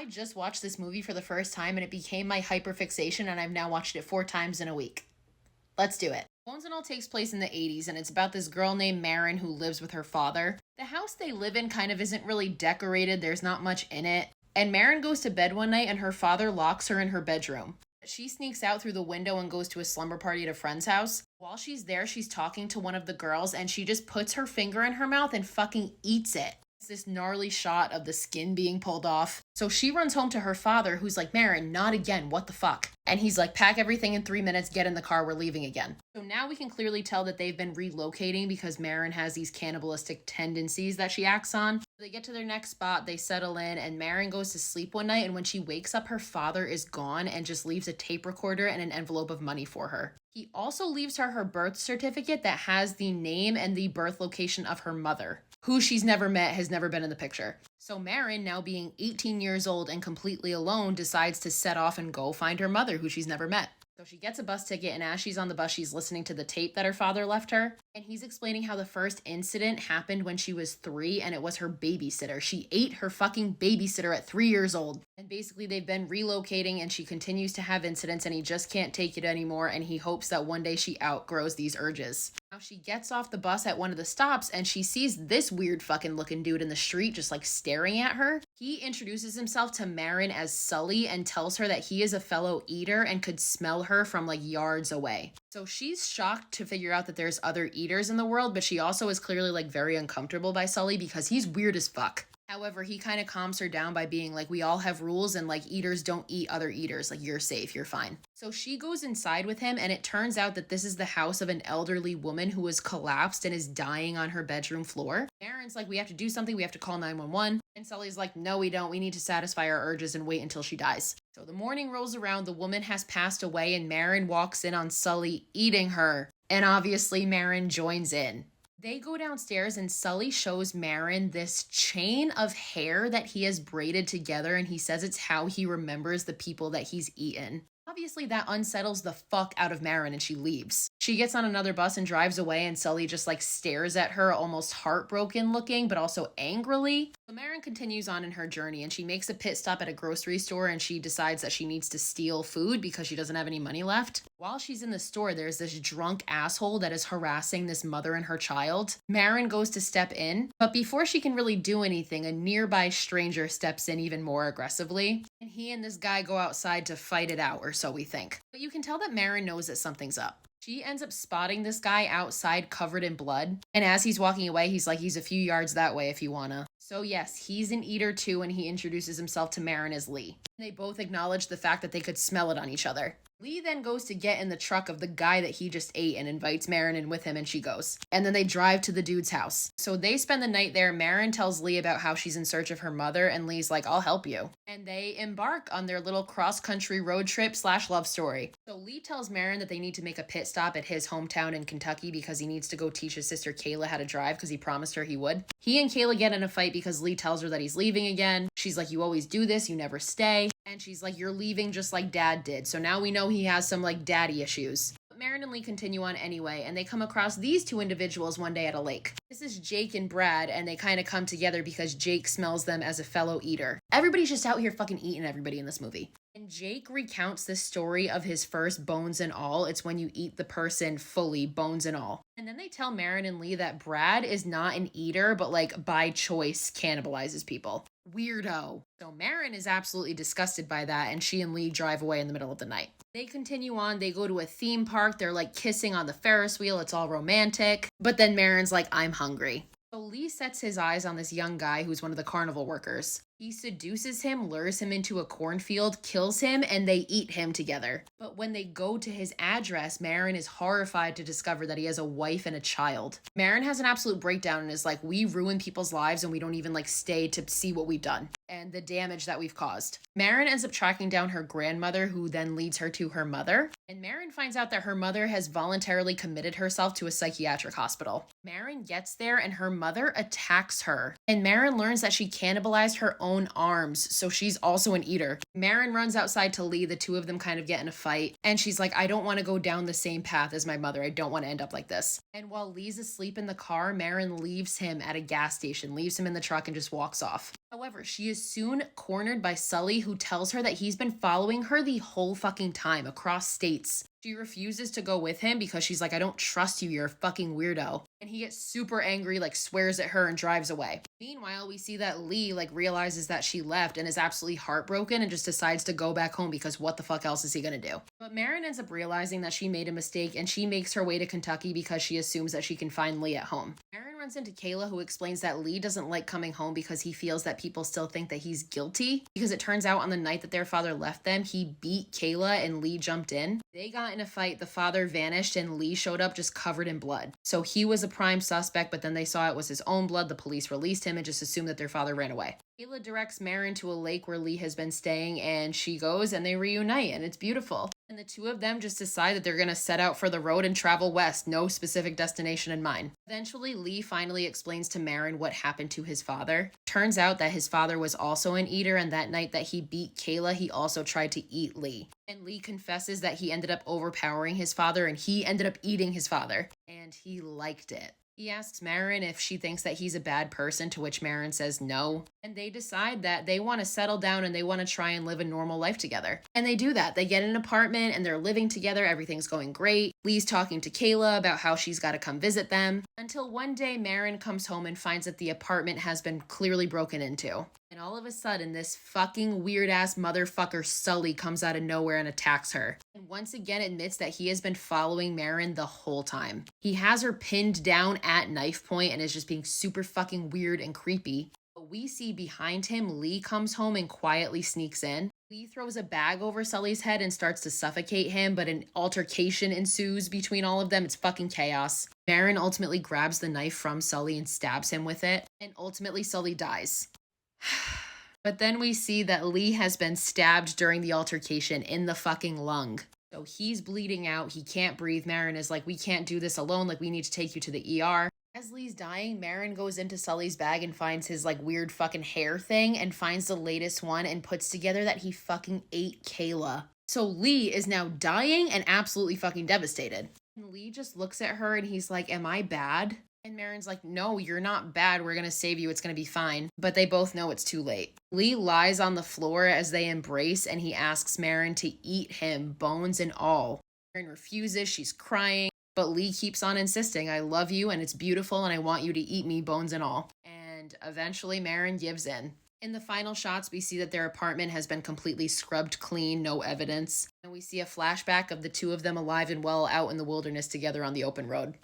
I just watched this movie for the first time and it became my hyperfixation, and I've now watched it 4 times in a week. Let's do it. Bones and All takes place in the 80s, and it's about this girl named Marin who lives with her father. The house they live in kind of isn't really decorated, there's not much in it. And Marin goes to bed one night and her father locks her in her bedroom. She sneaks out through the window and goes to a slumber party at a friend's house. While she's there, she's talking to one of the girls and she just puts her finger in her mouth and fucking eats it. It's this gnarly shot of the skin being pulled off. So she runs home to her father, who's like, Marin, not again, what the fuck? And he's like, pack everything in 3 minutes, get in the car, we're leaving again. So now we can clearly tell that they've been relocating because Marin has these cannibalistic tendencies that she acts on. They get to their next spot, they settle in, and Marin goes to sleep one night, and when she wakes up, her father is gone and just leaves a tape recorder and an envelope of money for her. He also leaves her birth certificate that has the name and the birth location of her mother, who she's never met, has never been in the picture. So Marin, now being 18 years old and completely alone, decides to set off and go find her mother, who she's never met. So she gets a bus ticket, and as she's on the bus, she's listening to the tape that her father left her. And he's explaining how the first incident happened when she was 3, and it was her babysitter. She ate her fucking babysitter at 3 years old. And basically they've been relocating, and she continues to have incidents, and he just can't take it anymore, and he hopes that one day she outgrows these urges. Now she gets off the bus at one of the stops, and she sees this weird fucking looking dude in the street just like staring at her. He introduces himself to Marin as Sully and tells her that he is a fellow eater and could smell her from like yards away. So she's shocked to figure out that there's other eaters in the world, but she also is clearly like very uncomfortable by Sully because he's weird as fuck. However, he kind of calms her down by being like, we all have rules and like eaters don't eat other eaters. Like, you're safe, you're fine. So she goes inside with him, and it turns out that this is the house of an elderly woman who has collapsed and is dying on her bedroom floor. Marin's like, we have to do something, we have to call 911. And Sully's like, no, we don't. We need to satisfy our urges and wait until she dies. So the morning rolls around, the woman has passed away, and Marin walks in on Sully eating her. And obviously Marin joins in. They go downstairs and Sully shows Marin this chain of hair that he has braided together, and he says it's how he remembers the people that he's eaten. Obviously that unsettles the fuck out of Marin and she leaves. She gets on another bus and drives away, and Sully just like stares at her, almost heartbroken looking, but also angrily. So Marin continues on in her journey, and she makes a pit stop at a grocery store, and she decides that she needs to steal food because she doesn't have any money left. While she's in the store, there's this drunk asshole that is harassing this mother and her child. Marin goes to step in, but before she can really do anything, a nearby stranger steps in even more aggressively, and he and this guy go outside to fight it out, or so we think. But you can tell that Marin knows that something's up. She ends up spotting this guy outside covered in blood, and as he's walking away, he's like, he's a few yards that way if you wanna. So yes, he's an eater too, and he introduces himself to Marin as Lee. They both acknowledge the fact that they could smell it on each other. Lee then goes to get in the truck of the guy that he just ate and invites Marin in with him, and she goes. And then they drive to the dude's house. So they spend the night there. Marin tells Lee about how she's in search of her mother, and Lee's like, I'll help you. And they embark on their little cross-country road trip / love story. So Lee tells Marin that they need to make a pit stop at his hometown in Kentucky because he needs to go teach his sister Kayla how to drive because he promised her he would. He and Kayla get in a fight because Lee tells her that he's leaving again. She's like, you always do this, you never stay. And she's like, you're leaving just like dad did. So now we know he has some like daddy issues. But Marin and Lee continue on anyway, and they come across these two individuals one day at a lake. This is Jake and Brad, and they kind of come together because Jake smells them as a fellow eater. Everybody's just out here fucking eating everybody in this movie. And Jake recounts the story of his first bones and all. It's when you eat the person fully, bones and all. And then they tell Marin and Lee that Brad is not an eater, but like by choice cannibalizes people. Weirdo. So Marin is absolutely disgusted by that, and she and Lee drive away in the middle of the night. They continue on, they go to a theme park, they're like kissing on the Ferris wheel, it's all romantic. But then Marin's like, I'm hungry. So Lee sets his eyes on this young guy who's one of the carnival workers. He seduces him, lures him into a cornfield, kills him, and they eat him together. But when they go to his address, Marin is horrified to discover that he has a wife and a child. Marin has an absolute breakdown and is like, we ruin people's lives and we don't even like stay to see what we've done and the damage that we've caused. Marin ends up tracking down her grandmother, who then leads her to her mother. And Marin finds out that her mother has voluntarily committed herself to a psychiatric hospital. Marin gets there and her mother attacks her. And Marin learns that she cannibalized her own arms, so she's also an eater. Marin runs outside to Lee, the two of them kind of get in a fight, and she's like, I don't want to go down the same path as my mother, I don't want to end up like this. And while Lee's asleep in the car, Marin leaves him at a gas station, leaves him in the truck and just walks off. However, she is soon cornered by Sully, who tells her that he's been following her the whole fucking time across states. She refuses to go with him because she's like, I don't trust you, you're a fucking weirdo. And he gets super angry, like swears at her and drives away. Meanwhile, we see that Lee like realizes that she left and is absolutely heartbroken and just decides to go back home because what the fuck else is he gonna do? But Marin ends up realizing that she made a mistake and she makes her way to Kentucky because she assumes that she can find Lee at home. Marin runs into Kayla, who explains that Lee doesn't like coming home because he feels that people still think that he's guilty, because it turns out on the night that their father left them, he beat Kayla and Lee jumped in. They got in a fight, the father vanished, and Lee showed up just covered in blood. So he was a prime suspect, but then they saw it was his own blood. The police released him and just assumed that their father ran away. Kayla directs Marin to a lake where Lee has been staying, and she goes and they reunite, and it's beautiful. And the two of them just decide that they're going to set out for the road and travel west, no specific destination in mind. Eventually, Lee finally explains to Marin what happened to his father. Turns out that his father was also an eater, and that night that he beat Kayla, he also tried to eat Lee. And Lee confesses that he ended up overpowering his father and he ended up eating his father. And he liked it. He asks Marin if she thinks that he's a bad person, to which Marin says no. And they decide that they want to settle down and they want to try and live a normal life together. And they do that. They get an apartment and they're living together. Everything's going great. Lee's talking to Kayla about how she's got to come visit them. Until one day, Marin comes home and finds that the apartment has been clearly broken into. And all of a sudden, this fucking weird-ass motherfucker Sully comes out of nowhere and attacks her. And once again admits that he has been following Marin the whole time. He has her pinned down at knife point and is just being super fucking weird and creepy. But we see behind him, Lee comes home and quietly sneaks in. Lee throws a bag over Sully's head and starts to suffocate him, but an altercation ensues between all of them. It's fucking chaos. Marin ultimately grabs the knife from Sully and stabs him with it. And ultimately, Sully dies. But then we see that Lee has been stabbed during the altercation in the fucking lung. So he's bleeding out. He can't breathe. Marin is like, we can't do this alone. Like, we need to take you to the ER. As Lee's dying, Marin goes into Sully's bag and finds his like weird fucking hair thing and finds the latest one and puts together that he fucking ate Kayla. So Lee is now dying and absolutely fucking devastated. And Lee just looks at her and he's like, am I bad? And Marin's like, no, you're not bad. We're going to save you. It's going to be fine. But they both know it's too late. Lee lies on the floor as they embrace, and he asks Marin to eat him, bones and all. Marin refuses. She's crying. But Lee keeps on insisting, I love you, and it's beautiful, and I want you to eat me, bones and all. And eventually, Marin gives in. In the final shots, we see that their apartment has been completely scrubbed clean, no evidence. And we see a flashback of the two of them alive and well out in the wilderness together on the open road.